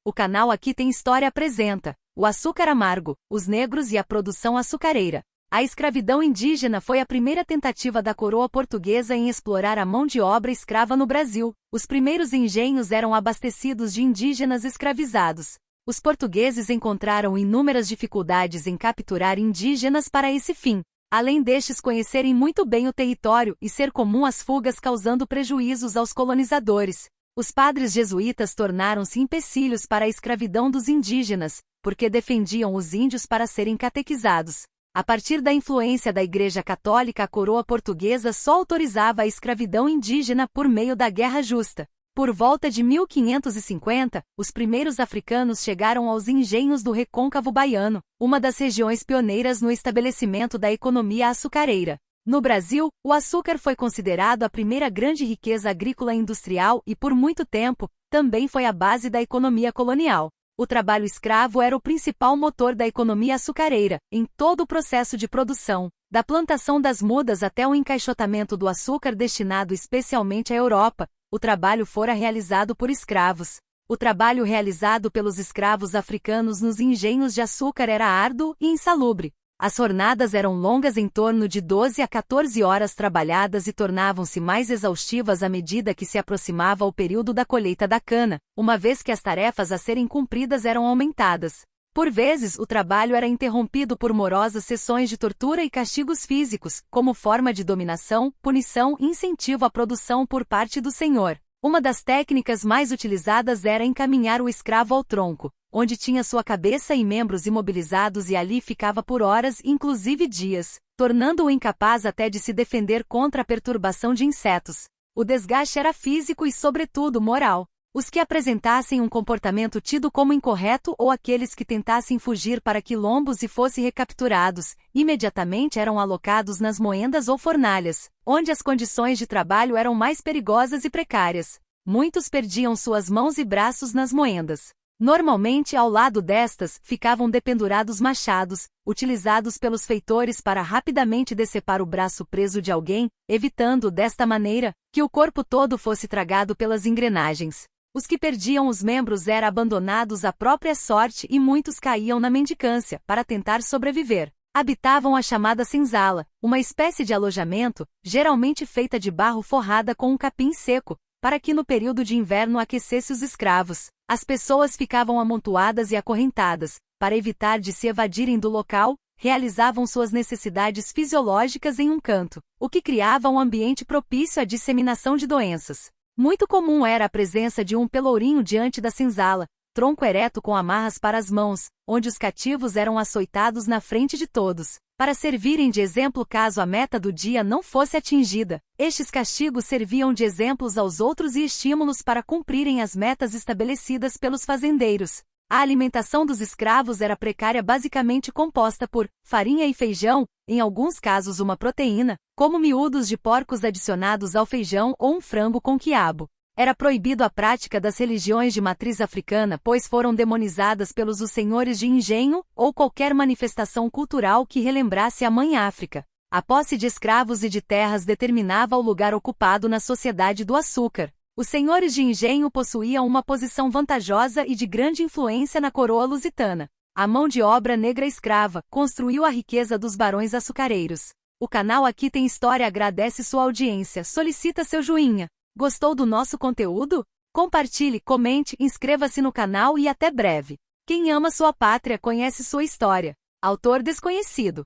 O canal Aqui Tem História apresenta o açúcar amargo, os negros e a produção açucareira. A escravidão indígena foi a primeira tentativa da coroa portuguesa em explorar a mão de obra escrava no Brasil. Os primeiros engenhos eram abastecidos de indígenas escravizados. Os portugueses encontraram inúmeras dificuldades em capturar indígenas para esse fim, além destes conhecerem muito bem o território e ser comum as fugas causando prejuízos aos colonizadores. Os padres jesuítas tornaram-se empecilhos para a escravidão dos indígenas, porque defendiam os índios para serem catequizados. A partir da influência da Igreja Católica, a coroa portuguesa só autorizava a escravidão indígena por meio da Guerra Justa. Por volta de 1550, os primeiros africanos chegaram aos engenhos do Recôncavo Baiano, uma das regiões pioneiras no estabelecimento da economia açucareira. No Brasil, o açúcar foi considerado a primeira grande riqueza agrícola e industrial e, por muito tempo, também foi a base da economia colonial. O trabalho escravo era o principal motor da economia açucareira, em todo o processo de produção, da plantação das mudas até o encaixotamento do açúcar destinado especialmente à Europa. O trabalho fora realizado por escravos. O trabalho realizado pelos escravos africanos nos engenhos de açúcar era árduo e insalubre. As jornadas eram longas, em torno de 12 a 14 horas trabalhadas, e tornavam-se mais exaustivas à medida que se aproximava o período da colheita da cana, uma vez que as tarefas a serem cumpridas eram aumentadas. Por vezes, o trabalho era interrompido por morosas sessões de tortura e castigos físicos, como forma de dominação, punição e incentivo à produção por parte do senhor. Uma das técnicas mais utilizadas era encaminhar o escravo ao tronco, onde tinha sua cabeça e membros imobilizados, e ali ficava por horas, inclusive dias, tornando-o incapaz até de se defender contra a perturbação de insetos. O desgaste era físico e, sobretudo, moral. Os que apresentassem um comportamento tido como incorreto ou aqueles que tentassem fugir para quilombos e fossem recapturados, imediatamente eram alocados nas moendas ou fornalhas, onde as condições de trabalho eram mais perigosas e precárias. Muitos perdiam suas mãos e braços nas moendas. Normalmente, ao lado destas, ficavam dependurados machados, utilizados pelos feitores para rapidamente decepar o braço preso de alguém, evitando, desta maneira, que o corpo todo fosse tragado pelas engrenagens. Os que perdiam os membros eram abandonados à própria sorte, e muitos caíam na mendicância, para tentar sobreviver. Habitavam a chamada senzala, uma espécie de alojamento, geralmente feita de barro forrada com um capim seco, para que no período de inverno aquecesse os escravos. As pessoas ficavam amontoadas e acorrentadas. Para evitar de se evadirem do local, realizavam suas necessidades fisiológicas em um canto, o que criava um ambiente propício à disseminação de doenças. Muito comum era a presença de um pelourinho diante da senzala, tronco ereto com amarras para as mãos, onde os cativos eram açoitados na frente de todos, para servirem de exemplo caso a meta do dia não fosse atingida. Estes castigos serviam de exemplos aos outros e estímulos para cumprirem as metas estabelecidas pelos fazendeiros. A alimentação dos escravos era precária, basicamente composta por farinha e feijão, em alguns casos uma proteína, como miúdos de porcos adicionados ao feijão ou um frango com quiabo. Era proibido a prática das religiões de matriz africana, pois foram demonizadas pelos os senhores de engenho, ou qualquer manifestação cultural que relembrasse a Mãe África. A posse de escravos e de terras determinava o lugar ocupado na sociedade do açúcar. Os senhores de engenho possuíam uma posição vantajosa e de grande influência na coroa lusitana. A mão de obra negra escrava construiu a riqueza dos barões açucareiros. O canal Aqui Tem História agradece sua audiência, solicita seu joinha. Gostou do nosso conteúdo? Compartilhe, comente, inscreva-se no canal e até breve. Quem ama sua pátria conhece sua história. Autor desconhecido.